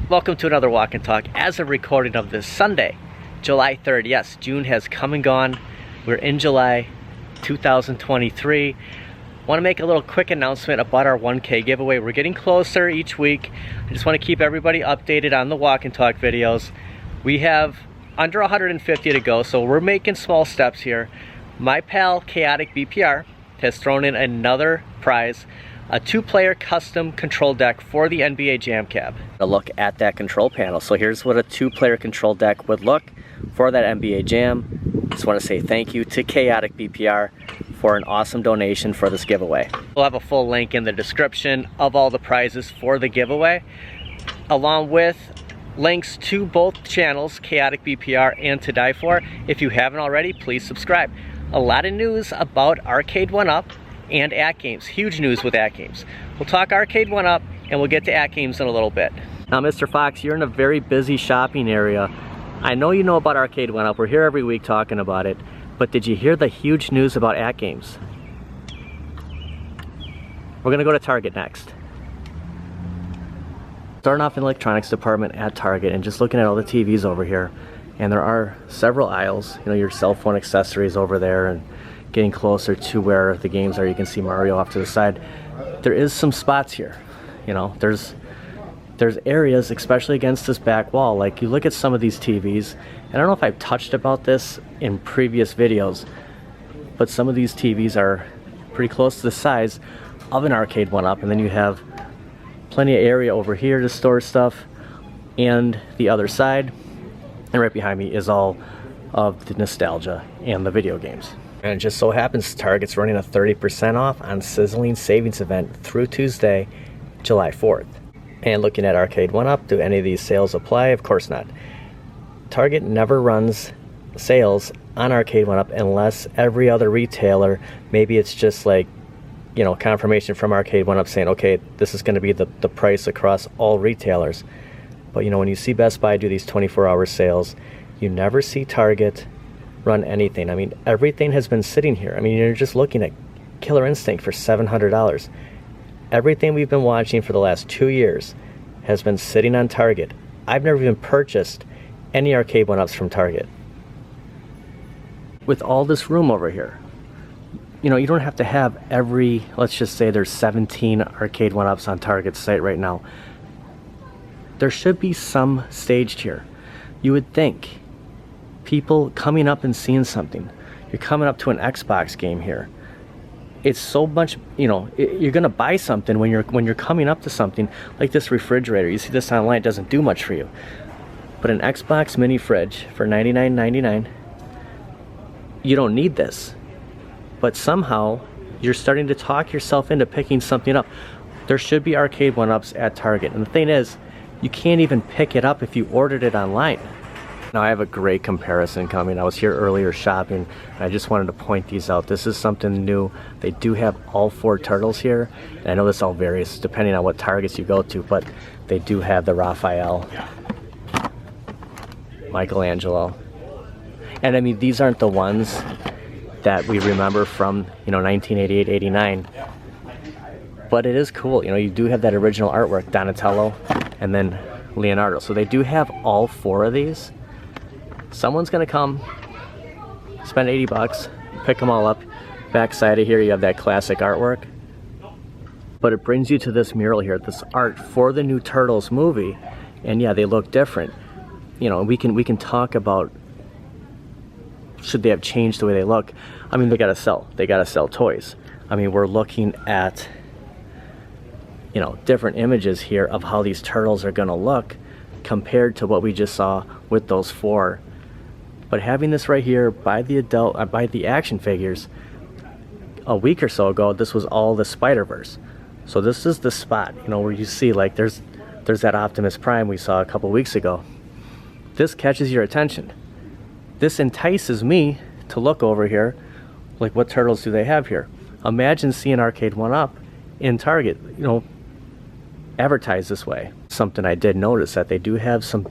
Welcome to another Walk and Talk. As of recording of this Sunday, July 3rd. Yes, June has come and gone. We're in July 2023. Want to make a little quick announcement about our 1K giveaway. We're getting closer each week. I just want to keep everybody updated on the Walk and Talk videos. We have under 150 to go, so we're making small steps here. My pal Chaotic BPR has thrown in another prize, a 2-player custom control deck for the NBA Jam Cab. A look at that control panel. So here's what a 2-player control deck would look for that NBA Jam. Just want to say thank you to Chaotic BPR for an awesome donation for this giveaway. We'll have a full link in the description of all the prizes for the giveaway, along with links to both channels, Chaotic BPR and To Die For. If you haven't already, please subscribe. A lot of news about Arcade1up and AtGames. Huge news with AtGames. We'll talk Arcade1up and we'll get to AtGames in a little bit. Now, Mr. Fox, you're in a very busy shopping area. I know you know about Arcade1up. We're here every week talking about it. But did you hear the huge news about AtGames? We're gonna go to Target next. Starting off in the electronics department at Target and just looking at all the TVs over here. And there are several aisles, you know, your cell phone accessories over there, and getting closer to where the games are. You can see Mario off to the side. There is some spots here, you know, there's areas, especially against this back wall. Like, you look at some of these TVs, and I don't know if I've touched about this in previous videos, but some of these TVs are pretty close to the size of an Arcade1up, and then you have plenty of area over here to store stuff, and the other side, and right behind me is all of the nostalgia and the video games. And it just so happens Target's running a 30% off on Sizzling Savings event through Tuesday, July 4th. And looking at Arcade1up, do any of these sales apply? Of course not. Target never runs sales on Arcade1up unless every other retailer, maybe it's just like, you know, confirmation from Arcade1up saying, okay, this is going to be the price across all retailers. But you know, when you see Best Buy do these 24-hour sales, you never see Target run anything. I mean, everything has been sitting here. I mean, you're just looking at Killer Instinct for $700. Everything we've been watching for the last 2 years has been sitting on Target. I've never even purchased any Arcade1ups from Target. With all this room over here, you know, you don't have to have every, let's just say there's 17 Arcade1ups on Target's site right now. There should be some staged here. You would think people coming up and seeing something. You're coming up to an Xbox game here. It's so much, you know, you're gonna buy something when you're coming up to something like this refrigerator. You see this online, it doesn't do much for you. But an Xbox mini fridge for $99.99, you don't need this. But somehow you're starting to talk yourself into picking something up. There should be Arcade1ups at Target. And the thing is, you can't even pick it up if you ordered it online. Now, I have a great comparison coming. I was here earlier shopping, and I just wanted to point these out. This is something new. They do have all 4 turtles here, and I know this all varies depending on what Targets you go to, but they do have the Raphael, Michelangelo. And I mean, these aren't the ones that we remember from, you know, 1988, 89. But it is cool. You know, you do have that original artwork, Donatello, and then Leonardo. So they do have all 4 of these. Someone's gonna come, spend 80 bucks, pick them all up. Backside of here, you have that classic artwork. But it brings you to this mural here, this art for the new Turtles movie. And yeah, they look different. You know, we can talk about, should they have changed the way they look? I mean, they gotta sell toys. I mean, we're looking at, you know, different images here of how these turtles are gonna look compared to what we just saw with those 4. But having this right here by the action figures, a week or so ago, this was all the Spider-Verse. So this is the spot, you know, where you see, like, there's that Optimus Prime we saw a couple weeks ago. This catches your attention. This entices me to look over here, like, what turtles do they have here? Imagine seeing Arcade1up in Target, you know, advertised this way. Something I did notice, that they do have some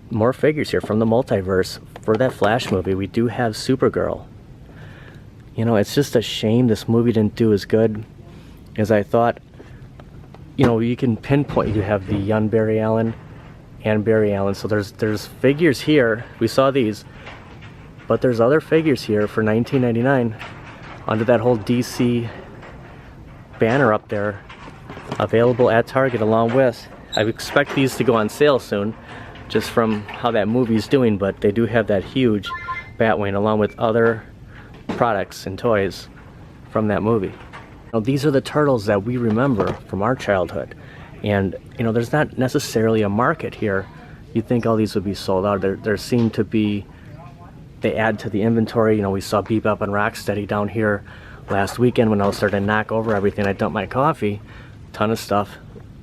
more figures here from the multiverse. For that Flash movie, we do have Supergirl. You know, it's just a shame this movie didn't do as good as I thought. You know, you can pinpoint, you have the young Barry Allen and Barry Allen. So there's figures here. We saw these, but there's other figures here for $19.99 under that whole DC banner up there, available at Target, along with, I expect these to go on sale soon, just from how that movie's doing, but they do have that huge Batwing along with other products and toys from that movie. Now, these are the turtles that we remember from our childhood, and you know, there's not necessarily a market here. You'd think all these would be sold out. There seem to be, they add to the inventory. You know, we saw Bebop and Rocksteady down here last weekend when I was starting to knock over everything. I dumped my coffee, ton of stuff.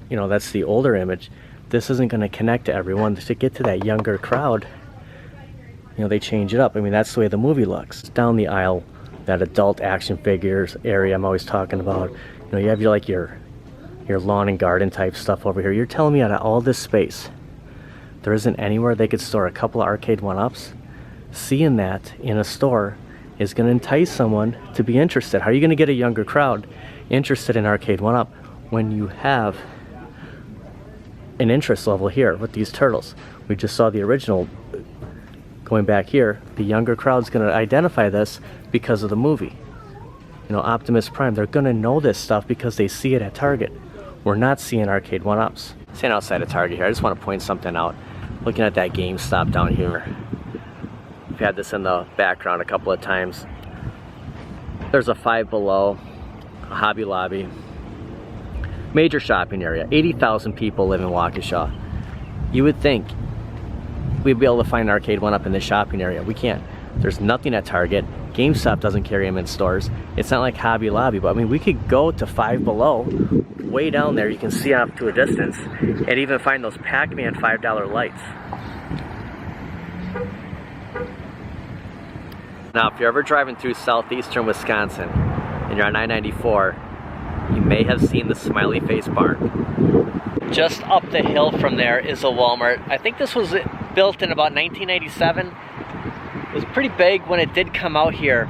You know, that's the older image. This isn't going to connect to everyone. To get to that younger crowd, you know, they change it up. I mean, that's the way the movie looks. Down the aisle, that adult action figures area I'm always talking about. You know, you have your lawn and garden type stuff over here. You're telling me out of all this space, there isn't anywhere they could store a couple of Arcade1ups? Seeing that in a store is going to entice someone to be interested. How are you going to get a younger crowd interested in Arcade1up when you have an interest level here with these turtles? We just saw the original going back here. The younger crowd's going to identify this because of the movie. You know, Optimus Prime, they're going to know this stuff because they see it at Target. We're not seeing Arcade1ups. Standing outside of Target here, I just want to point something out. Looking at that GameStop down here. We've had this in the background a couple of times. There's a Five Below, a Hobby Lobby. Major shopping area. 80,000 people live in Waukesha. You would think we'd be able to find Arcade1up in this shopping area. We can't. There's nothing at Target. GameStop doesn't carry them in stores. It's not like Hobby Lobby, but I mean, we could go to Five Below, way down there, you can see off to a distance, and even find those Pac-Man $5 lights. Now, if you're ever driving through southeastern Wisconsin, and you're on I-94, you may have seen the Smiley Face Barn. Just up the hill from there is a Walmart. I think this was built in about 1987. It was pretty big when it did come out here.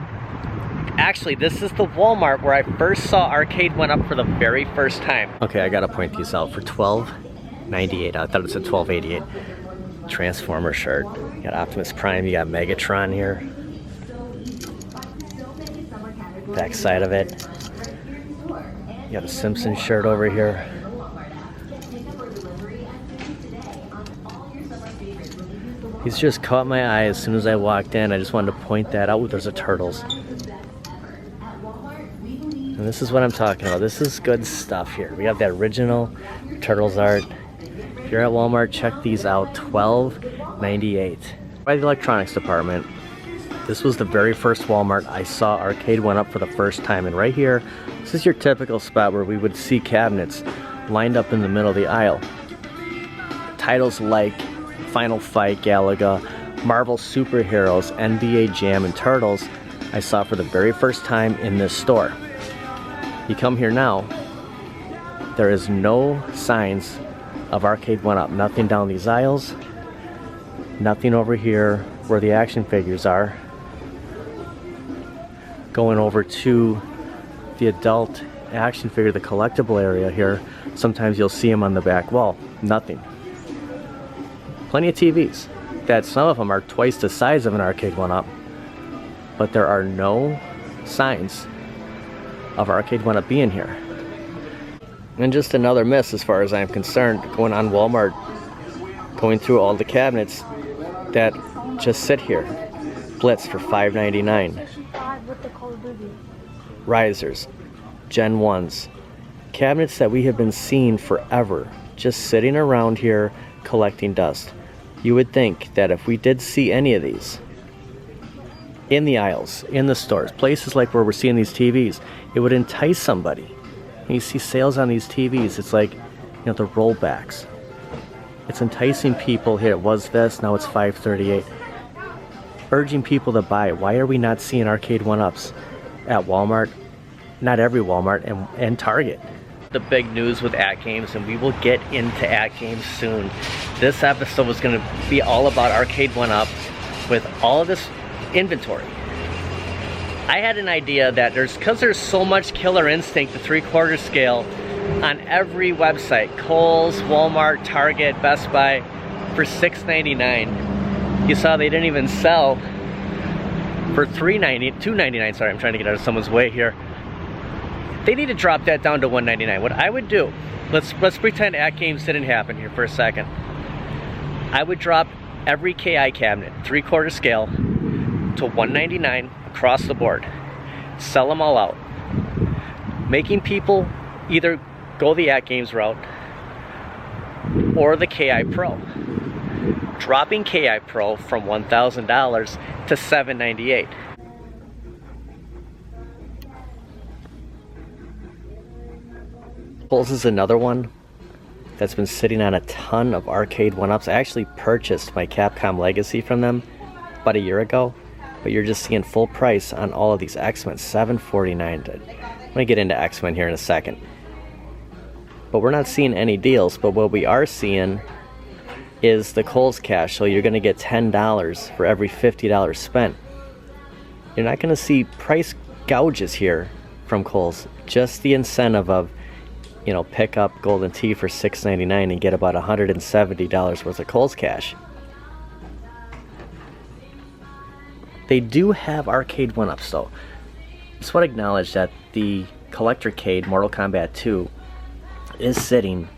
Actually, this is the Walmart where I first saw Arcade1up for the very first time. Okay, I gotta point these out. For $12.98, I thought it said $12.88. Transformer shirt. You got Optimus Prime, you got Megatron here. Back side of it. You got a Simpsons shirt over here. He's just caught my eye as soon as I walked in. I just wanted to point that out. Ooh, there's a Turtles. And this is what I'm talking about. This is good stuff here. We have that original Turtles art. If you're at Walmart, check these out. $12.98. By the electronics department. This was the very first Walmart I saw Arcade1up for the first time. And right here, this is your typical spot where we would see cabinets lined up in the middle of the aisle. Titles like Final Fight, Galaga, Marvel Superheroes, NBA Jam, and Turtles I saw for the very first time in this store. You come here now, there is no signs of Arcade1up. Nothing down these aisles, nothing over here where the action figures are. Going over to the adult action figure, the collectible area here, sometimes you'll see them on the back wall. Nothing. Plenty of TVs that some of them are twice the size of an Arcade1up, but there are no signs of Arcade1up being here. And just another miss as far as I'm concerned, going on Walmart, going through all the cabinets that just sit here. Blitz for $5.99. Risers, Gen 1s, cabinets that we have been seeing forever, just sitting around here collecting dust. You would think that if we did see any of these in the aisles, in the stores, places like where we're seeing these TVs, it would entice somebody. And you see sales on these TVs, it's like, you know, the rollbacks. It's enticing people. Here, it was this, now it's $5.38. Urging people to buy. Why are we not seeing Arcade1ups at Walmart? Not every Walmart, and Target. The big news with AtGames, and we will get into AtGames soon. This episode was going to be all about Arcade1up with all of this inventory. I had an idea that because there's so much Killer Instinct, the 3/4 scale, on every website, Kohl's, Walmart, Target, Best Buy, for $6.99. You saw they didn't even sell for $2.99. Sorry, I'm trying to get out of someone's way here. They need to drop that down to $1.99. What I would do, let's pretend AtGames didn't happen here for a second. I would drop every KI cabinet, 3/4 scale, to $1.99 across the board. Sell them all out. Making people either go the AtGames route or the KI Pro. Dropping KI Pro from $1,000 to $798. Kohls is another one that's been sitting on a ton of Arcade1ups. I actually purchased my Capcom Legacy from them about a year ago, but you're just seeing full price on all of these X-Men, $749. I'm gonna get into X-Men here in a second. But we're not seeing any deals, but what we are seeing is the Kohl's cash. So you're gonna get $10 for every $50 spent. You're not gonna see price gouges here from Kohl's, just the incentive of, you know, pick up Golden Tee for $6.99 and get about $170 worth of Kohl's cash. They do have Arcade1ups though. Just want to acknowledge that the Collectorcade Mortal Kombat 2 is sitting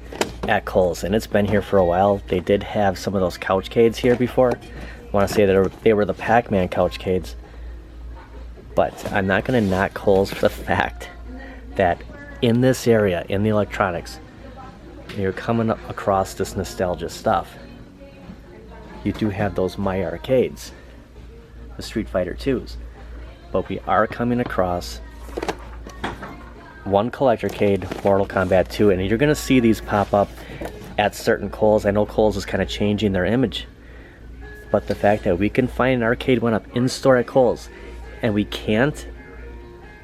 at Kohl's, and it's been here for a while. They did have some of those Couchcades here before. I want to say that they were the Pac-Man Couchcades, but I'm not going to knock Kohl's for the fact that in this area, in the electronics, you're coming across this nostalgia stuff. You do have those My Arcades, the Street Fighter 2s, but we are coming across one Collectorcade Mortal Kombat 2, and you're going to see these pop up at certain Kohl's. I know Kohl's is kind of changing their image, but the fact that we can find an Arcade1up in store at Kohl's and we can't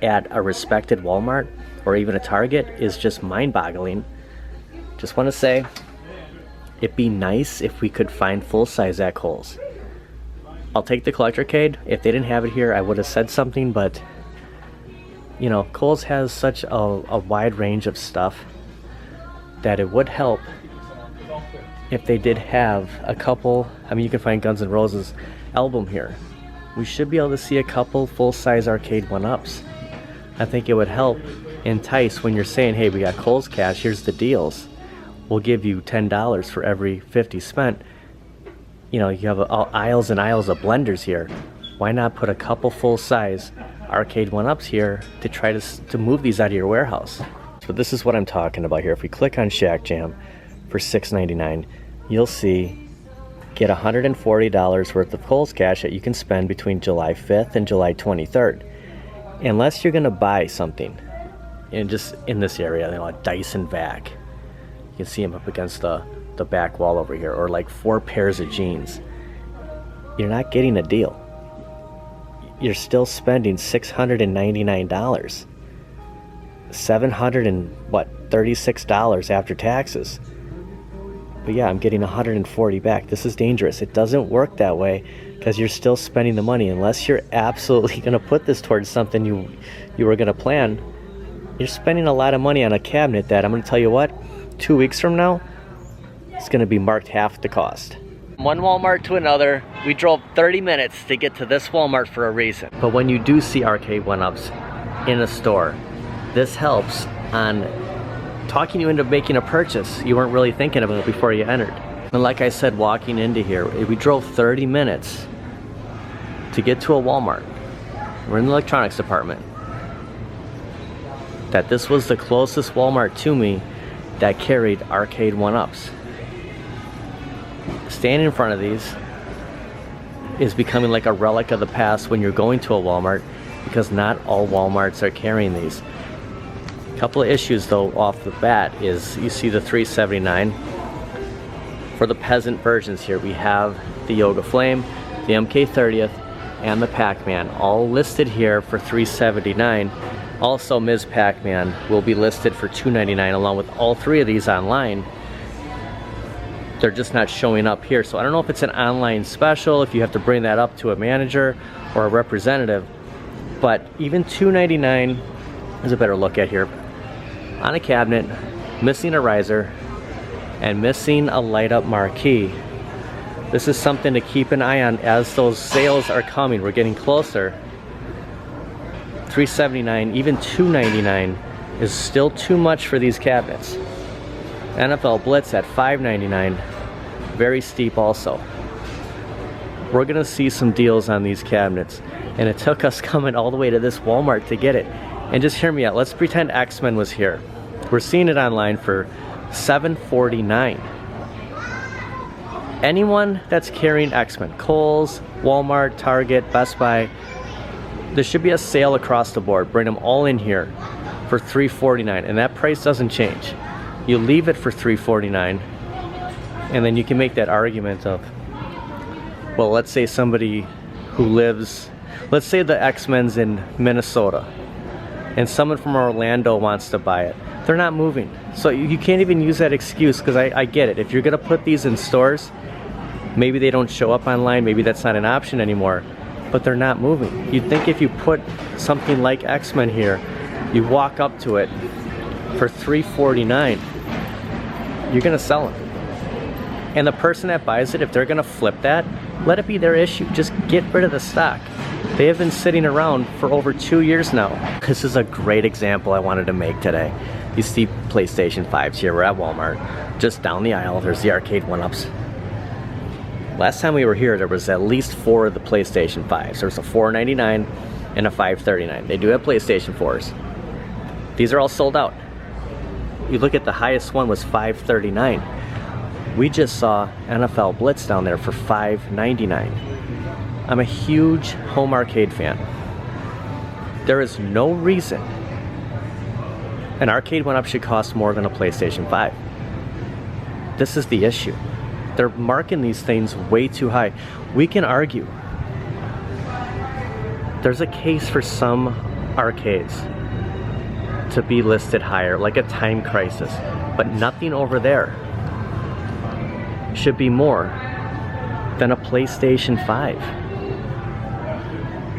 at a respected Walmart or even a Target is just mind-boggling. Just want to say, it'd be nice if we could find full size at Kohl's. I'll take the Collectorcade. If they didn't have it here, I would have said something, but you know, Kohl's has such a wide range of stuff that it would help if they did have a couple. I mean, you can find Guns N' Roses album here. We should be able to see a couple full-size Arcade1ups. I think it would help entice when you're saying, hey, we got Kohl's cash, here's the deals. We'll give you $10 for every 50 spent. You know, you have aisles and aisles of blenders here. Why not put a couple full-size Arcade1ups here to try to move these out of your warehouse? So this is what I'm talking about here. If we click on Shack Jam for $6.99, you'll see get $140 worth of Kohl's cash that you can spend between July 5th and July 23rd. Unless you're gonna buy something in just in this area, you know, a Dyson vac. You can see them up against the back wall over here, or like 4 pairs of jeans. You're not getting a deal. You're still spending $699. $736 after taxes. But yeah, I'm getting $140 back. This is dangerous. It doesn't work that way because you're still spending the money. Unless you're absolutely going to put this towards something you were going to plan, you're spending a lot of money on a cabinet that, I'm going to tell you what, 2 weeks from now, it's going to be marked half the cost. From one Walmart to another, we drove 30 minutes to get to this Walmart for a reason. But when you do see Arcade1ups in a store, this helps on talking you into making a purchase you weren't really thinking about before you entered. And like I said, walking into here, we drove 30 minutes to get to a Walmart. We're in the electronics department. That this was the closest Walmart to me that carried Arcade1ups. Standing in front of these is becoming like a relic of the past when you're going to a Walmart, because not all Walmarts are carrying these. A couple of issues though off the bat is you see the $379. For the peasant versions here, we have the Yoga Flame, the MK30th, and the Pac-Man, all listed here for $379. Also, Ms. Pac-Man will be listed for $299 along with all 3 of these online. They're just not showing up here, so I don't know if it's an online special, if you have to bring that up to a manager or a representative, but even $299 is a better look at here. On a cabinet, missing a riser and missing a light up marquee, This is something to keep an eye on as those sales are coming. We're getting closer. $379, even $299 is still too much for these cabinets. NFL Blitz at $599, very steep also. We're gonna see some deals on these cabinets, and it took us coming all the way to this Walmart to get it. And just hear me out, let's pretend X-Men was here. We're seeing it online for $749. Anyone that's carrying X-Men, Kohl's, Walmart, Target, Best Buy, there should be a sale across the board. Bring them all in here for $349, and that price doesn't change. You leave it for $349, and then you can make that argument of, well, let's say somebody who lives, let's say the X-Men's in Minnesota, and someone from Orlando wants to buy it. They're not moving. So you can't even use that excuse, because I get it. If you're gonna put these in stores, maybe they don't show up online, maybe that's not an option anymore, but they're not moving. You'd think if you put something like X-Men here, you walk up to it for $349, you're gonna sell them. And the person that buys it, if they're gonna flip that, let it be their issue. Just get rid of the stock. They have been sitting around for over 2 years now. This is a great example I wanted to make today. You see PlayStation 5s here. We're at Walmart. Just down the aisle, there's the Arcade1ups. Last time we were here, there was at least 4 of the PlayStation 5s. There was a $499 and a $539. They do have PlayStation 4s. These are all sold out. You look at the highest one was $539. We just saw NFL Blitz down there for $599. I'm a huge home arcade fan. There is no reason an Arcade1up should cost more than a PlayStation 5. This is the issue. They're marking these things way too high. We can argue. There's a case for some arcades to be listed higher, like a Time Crisis, but nothing over there should be more than a PlayStation 5.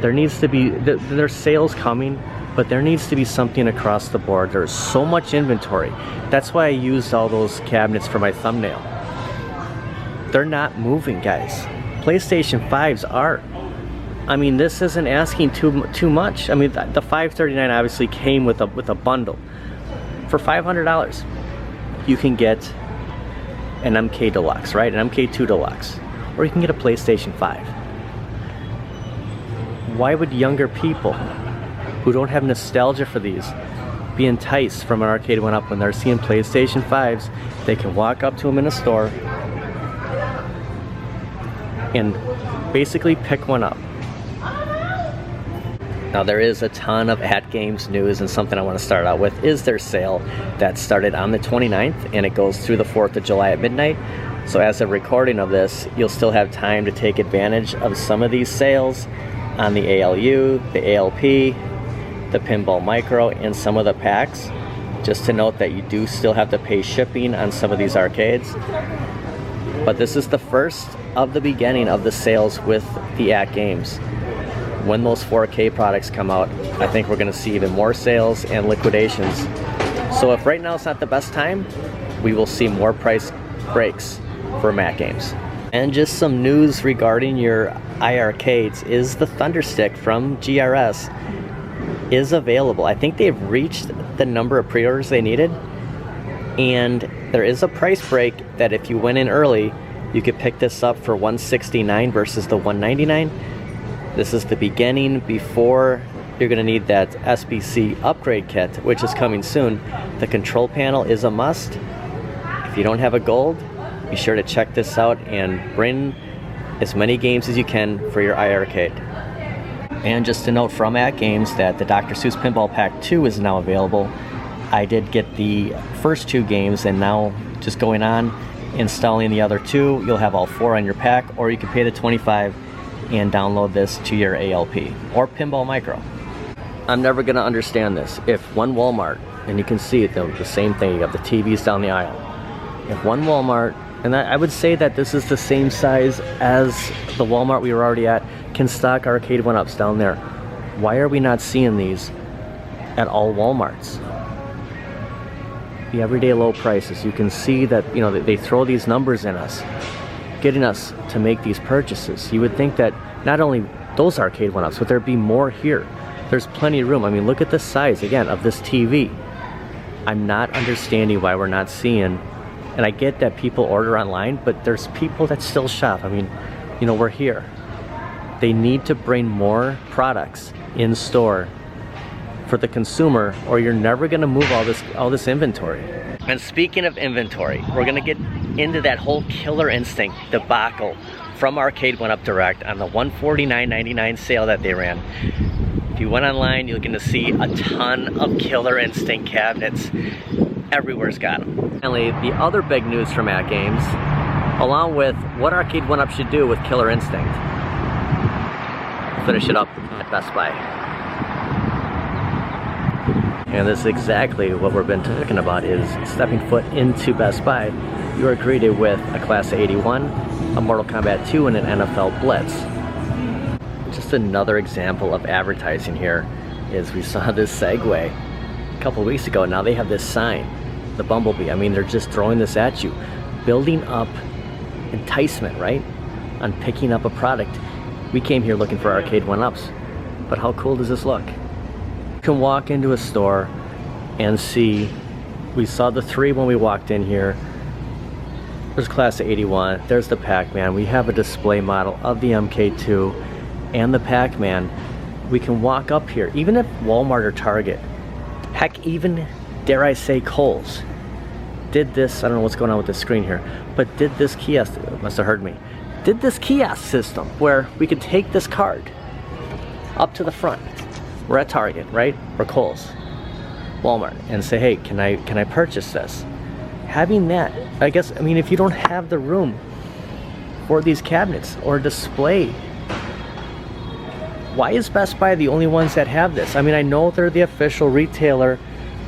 There needs to be, there's sales coming, but there needs to be something across the board. There's so much inventory. That's why I used all those cabinets for my thumbnail. They're not moving, guys. PlayStation 5s are. I mean, this isn't asking too much. I mean, the $539 obviously came with a bundle. For $500, you can get an MK Deluxe, right? An MK2 Deluxe. Or you can get a PlayStation 5. Why would younger people who don't have nostalgia for these be enticed from an Arcade1up when they're seeing PlayStation 5s? They can walk up to them in a store and basically pick one up. Now there is a ton of AtGames news, and something I want to start out with is their sale that started on the 29th and it goes through the 4th of July at midnight. So as of recording of this, you'll still have time to take advantage of some of these sales on the ALU, the ALP, the Pinball Micro, and some of the packs. Just to note that you do still have to pay shipping on some of these arcades. But this is the first of the beginning of the sales with the AtGames. When those 4K products come out, I think we're gonna see even more sales and liquidations. So if right now it's not the best time, we will see more price breaks for AtGames. And just some news regarding your iArcades is the Thunderstick from GRS is available. I think they've reached the number of pre-orders they needed, and there is a price break that if you went in early, you could pick this up for $169 versus the $199. This is the beginning before you're going to need that SBC upgrade kit, which is coming soon. The control panel is a must. If you don't have a gold, be sure to check this out and bring as many games as you can for your iArcade. And just a note from AtGames that the Dr. Seuss Pinball Pack 2 is now available. I did get the first 2 games, and now just going on, installing the other 2, you'll have all 4 on your pack, or you can pay the $25 and download this to your ALP or Pinball Micro. I'm never gonna understand this. If one Walmart, and you can see it, the same thing, you have the TVs down the aisle. If one Walmart, and I would say that this is the same size as the Walmart we were already at, can stock Arcade1ups down there. Why are we not seeing these at all Walmarts? The everyday low prices. You can see that, you know, they throw these numbers in us. getting us to make these purchases. You would think that not only those Arcade1ups, but there'd be more here. There's plenty of room. I mean, look at the size, again, of this TV. I'm not understanding why we're not seeing, and I get that people order online, but there's people that still shop. I mean, you know, we're here. They need to bring more products in store for the consumer, or you're never gonna move all this inventory. And speaking of inventory, we're gonna get into that whole Killer Instinct debacle from Arcade1up Direct on the $149.99 sale that they ran. If you went online, you're gonna see a ton of Killer Instinct cabinets. Everywhere's got them. Finally, the other big news from AtGames, along with what Arcade1up should do with Killer Instinct. Finish it up at Best Buy. And this is exactly what we've been talking about, is stepping foot into Best Buy. You are greeted with a Class of 81, a Mortal Kombat 2, and an NFL Blitz. Just another example of advertising here is we saw this Segway a couple weeks ago. Now they have this sign, the Bumblebee. I mean, they're just throwing this at you, building up enticement, right, on picking up a product. We came here looking for Arcade1ups, but how cool does this look? You can walk into a store and see, we saw the 3 when we walked in here. There's Class of 81, there's the Pac-Man. We have a display model of the MK2 and the Pac-Man. We can walk up here, even if Walmart or Target, heck, even, dare I say, Kohl's, did this, I don't know what's going on with the screen here, but did this kiosk, must have heard me, did this kiosk system where we could take this card up to the front. We're at Target, right? Or Kohl's, Walmart, and say, hey, can I purchase this? Having that, I guess, I mean, if you don't have the room for these cabinets or display, why is Best Buy the only ones that have this? I mean, I know they're the official retailer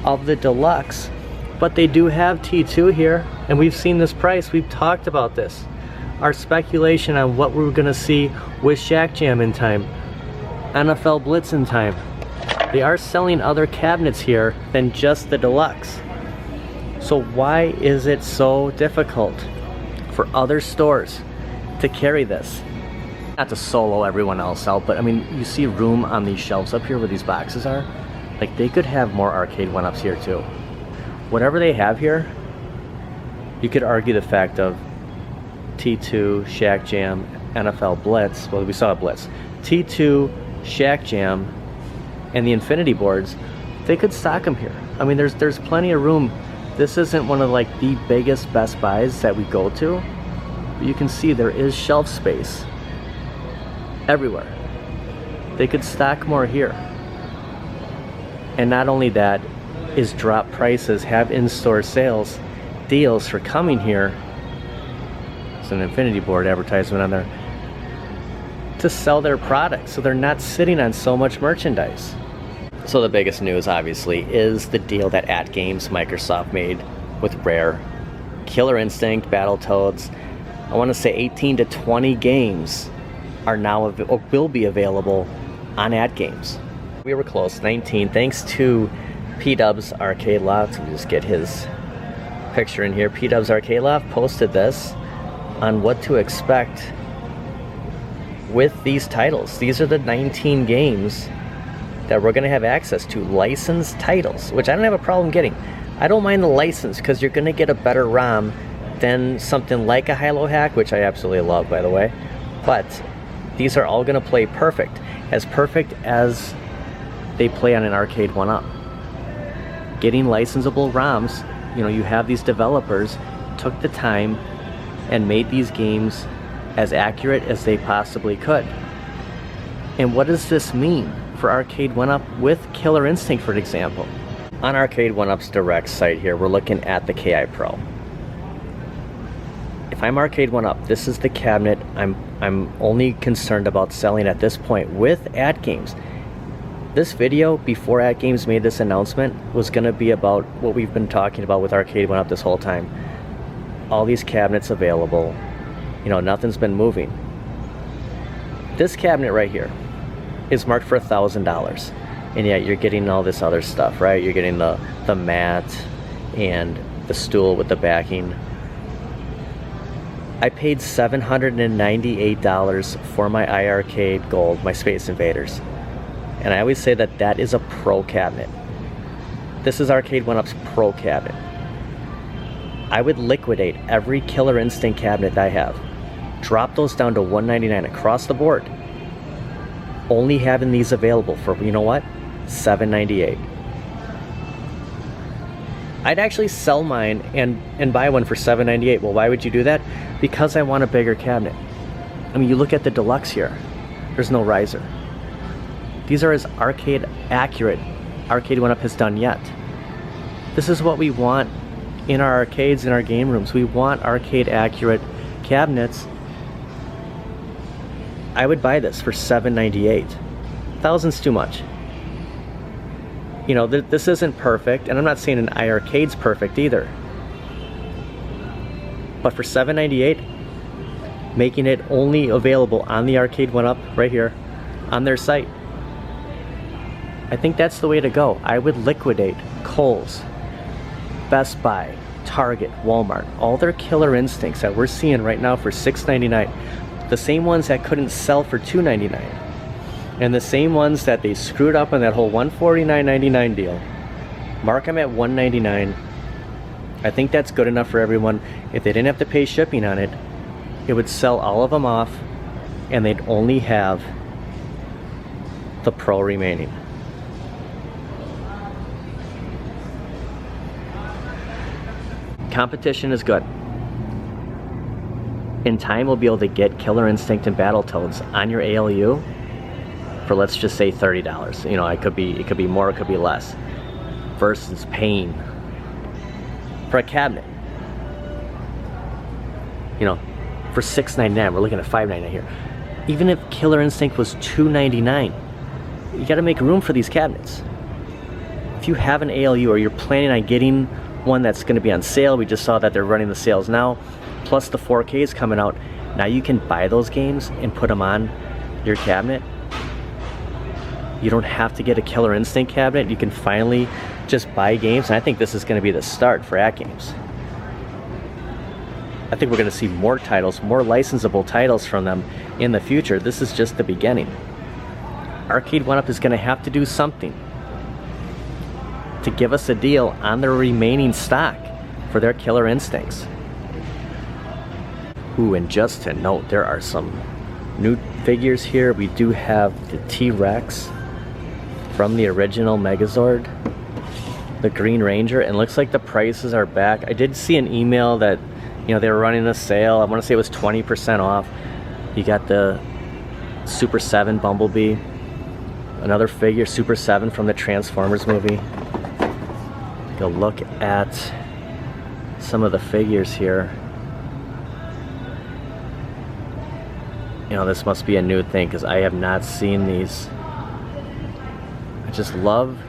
of the Deluxe, but they do have T2 here, and we've seen this price. We've talked about this. Our speculation on what we were gonna see with Shack Jam in time, NFL Blitz in time. They are selling other cabinets here than just the Deluxe. So why is it so difficult for other stores to carry this? Not to solo everyone else out, but I mean, you see room on these shelves up here where these boxes are. Like, they could have more Arcade1ups here too. Whatever they have here, you could argue the fact of T2, Shack Jam, NFL Blitz. Well, we saw a Blitz. T2, Shack Jam, and the Infinity boards, they could stock them here. I mean, there's plenty of room. This isn't one of like the biggest Best Buys that we go to, but you can see there is shelf space everywhere. They could stock more here. And not only that, is drop prices, have in-store sales, deals for coming here. It's an Infinity board advertisement on there, to sell their products, so they're not sitting on so much merchandise. So the biggest news, obviously, is the deal that AtGames Microsoft made with Rare. Killer Instinct, Battletoads, I want to say 18 to 20 games are now, or will be available on AtGames. We were close, 19, thanks to P-Dub's Arcade Loft. Let me just get his picture in here. P-Dub's Arcade Loft posted this on what to expect with these titles. These are the 19 games that we're going to have access to, licensed titles, which I don't have a problem getting. I don't mind the license because you're going to get a better ROM than something like a Hilo Hack, which I absolutely love, by the way. But these are all going to play perfect as they play on an Arcade1up. Getting licensable ROMs, you know, you have these developers took the time and made these games as accurate as they possibly could. And what does this mean for Arcade1up with Killer Instinct, for example? On Arcade1up's direct site here, we're looking at the KI Pro. If I'm Arcade1up, this is the cabinet I'm only concerned about selling at this point with AtGames. This video, before AtGames made this announcement, was going to be about what we've been talking about with Arcade1up this whole time. All these cabinets available, you know, nothing's been moving. This cabinet right here is marked for $1,000, and yet you're getting all this other stuff, right? You're getting the mat and the stool with the backing. I paid $798 for my iArcade Gold, my Space Invaders. And I always say that that is a pro cabinet. This is Arcade1up's pro cabinet. I would liquidate every Killer Instinct cabinet I have. Drop those down to $199 across the board. Only having these available for, you know what? $798. I'd actually sell mine and buy one for $798. Well, why would you do that? Because I want a bigger cabinet. I mean, you look at the deluxe here. There's no riser. These are as arcade accurate Arcade1up has done yet. This is what we want in our arcades, in our game rooms. We want arcade accurate cabinets. I would buy this for $798. $1,000's too much. You know, this isn't perfect, and I'm not saying an iArcade's perfect either. But for $798, making it only available on the Arcade1up right here on their site, I think that's the way to go. I would liquidate Kohl's, Best Buy, Target, Walmart, all their Killer Instincts that we're seeing right now for $699. The same ones that couldn't sell for $299. And the same ones that they screwed up on that whole $149.99 deal. Mark them at $199. I think that's good enough for everyone. If they didn't have to pay shipping on it, it would sell all of them off and they'd only have the Pro remaining. Competition is good. In time, we'll be able to get Killer Instinct and Battletoads on your ALU for, let's just say, $30. You know, it could be more, it could be less. Versus paying for a cabinet, you know, for $699. We're looking at $599 here. Even if Killer Instinct was $299, you got to make room for these cabinets. If you have an ALU or you're planning on getting one that's going to be on sale, we just saw that they're running the sales now, plus the 4K is coming out. Now you can buy those games and put them on your cabinet. You don't have to get a Killer Instinct cabinet. You can finally just buy games, and I think this is going to be the start for AtGames. I think we're going to see more titles, more licensable titles from them in the future. This is just the beginning. Arcade1up is going to have to do something to give us a deal on their remaining stock for their Killer Instincts. Ooh, and just to note, there are some new figures here. We do have the T-Rex from the original Megazord, the Green Ranger, and looks like the prices are back. I did see an email that, you know, they were running a sale. I want to say it was 20% off. You got the Super 7 Bumblebee, another figure, Super 7 from the Transformers movie. Take a look at some of the figures here. You know, this must be a new thing because I have not seen these. I just love,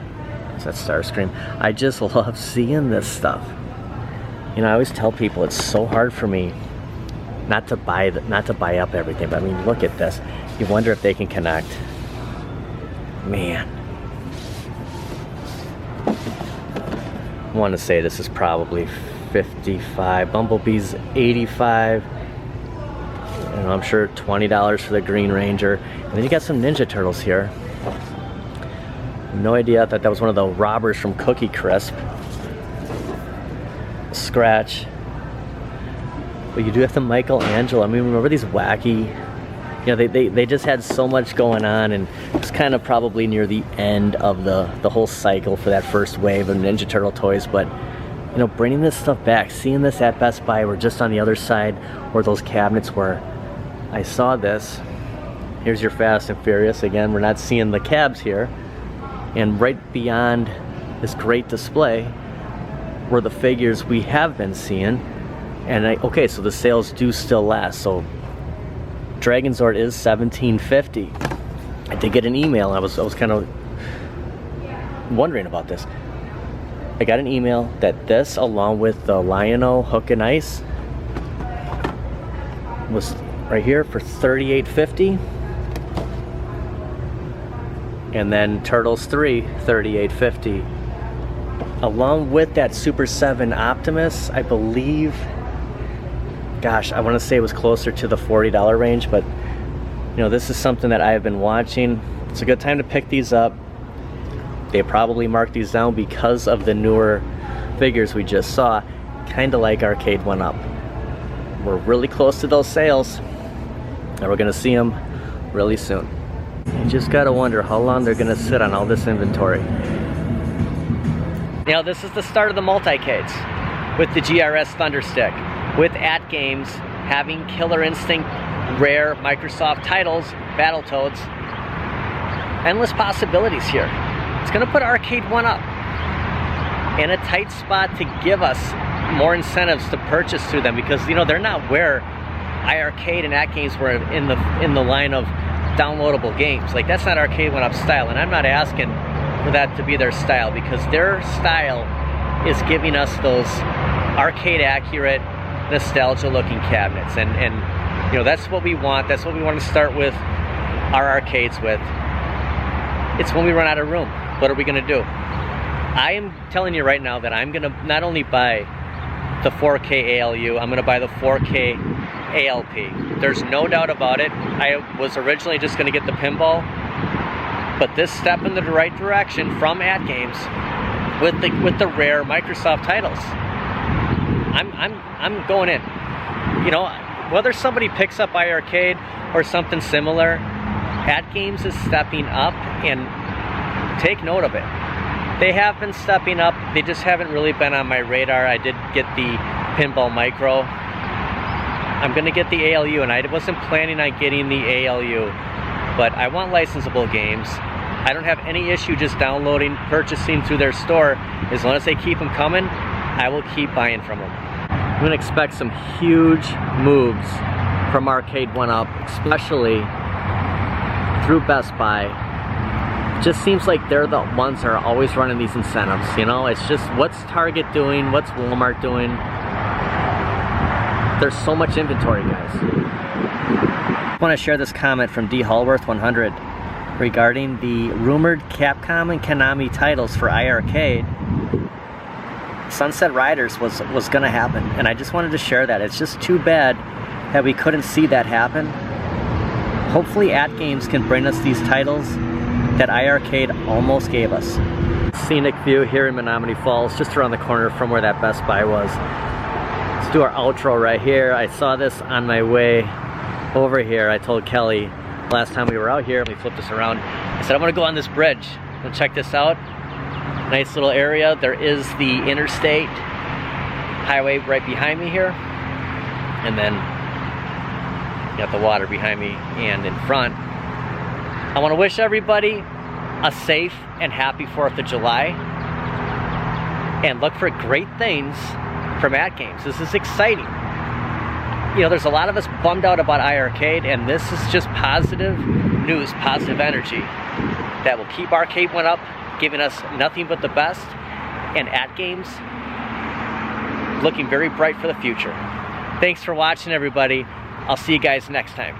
is that Starscream? I just love seeing this stuff. You know, I always tell people it's so hard for me not to buy up everything, but I mean, look at this. You wonder if they can connect. Man. I want to say this is probably 55. Bumblebee's 85. You know, I'm sure $20 for the Green Ranger. And then you got some Ninja Turtles here. No idea. I thought that was one of the robbers from Cookie Crisp. Scratch. But you do have the Michelangelo. I mean, remember these wacky, you know, they just had so much going on, and it's kind of probably near the end of the whole cycle for that first wave of Ninja Turtle toys. But you know, bringing this stuff back, seeing this at Best Buy, we're just on the other side where those cabinets were. I saw this. Here's your Fast and Furious. Again, we're not seeing the cabs here. And right beyond this great display were the figures we have been seeing. And okay, so the sales do still last. So Dragon Zord is $17.50. I did get an email. I was kind of wondering about this. I got an email that this, along with the Lion-O Hook and Ice, was right here for $38.50. And then Turtles 3, $38.50. Along with that Super 7 Optimus, I believe gosh, I want to say it was closer to the $40 range, but you know, this is something that I have been watching. It's a good time to pick these up. They probably marked these down because of the newer figures we just saw, kind of like Arcade1up. We're really close to those sales, and we're gonna see them really soon. You just gotta wonder how long they're gonna sit on all this inventory. Now, this is the start of the multi-cades with the GRS Thunderstick, with AtGames having Killer Instinct rare Microsoft titles, Battletoads. Endless possibilities here. It's gonna put Arcade1up in a tight spot to give us more incentives to purchase through them, because you know, they're not where iArcade and AtGames were in the line of downloadable games. Like, that's not Arcade1up style, and I'm not asking for that to be their style, because their style is giving us those arcade accurate, nostalgia looking cabinets, and you know, that's what we want. That's what we want to start with our arcades with. It's when we run out of room, what are we gonna do? I am telling you right now that I'm gonna not only buy the 4K ALU, I'm gonna buy the 4K ALP. There's no doubt about it. I was originally just gonna get the pinball, but this step in the right direction from AtGames with the rare Microsoft titles, I'm going in. You know, whether somebody picks up iArcade or something similar, AtGames is stepping up, and take note of it. They have been stepping up, they just haven't really been on my radar. I did get the Pinball Micro. I'm gonna get the ALU, and I wasn't planning on getting the ALU, but I want licensable games. I don't have any issue just downloading, purchasing through their store. As long as they keep them coming, I will keep buying from them. I'm gonna expect some huge moves from Arcade1up, especially through Best Buy. It just seems like they're the ones that are always running these incentives, you know? It's just, what's Target doing? What's Walmart doing? There's so much inventory, guys. I want to share this comment from D. Hallworth100 regarding the rumored Capcom and Konami titles for iArcade. Sunset Riders was gonna happen, and I just wanted to share that. It's just too bad that we couldn't see that happen. Hopefully AtGames can bring us these titles that iArcade almost gave us. Scenic view here in Menominee Falls, just around the corner from where that Best Buy was. Let's do our outro right here. I saw this on my way over here. I told Kelly last time we were out here, we flipped this around, I said, I'm gonna go on this bridge and check this out. Nice little area. There is the interstate highway right behind me here, and then you got the water behind me and in front. I want to wish everybody a safe and happy 4th of July, and look for great things from AtGames. This is exciting. You know, there's a lot of us bummed out about iArcade, and this is just positive news, positive energy that will keep Arcade1up giving us nothing but the best, and AtGames looking very bright for the future. Thanks for watching, everybody. I'll see you guys next time.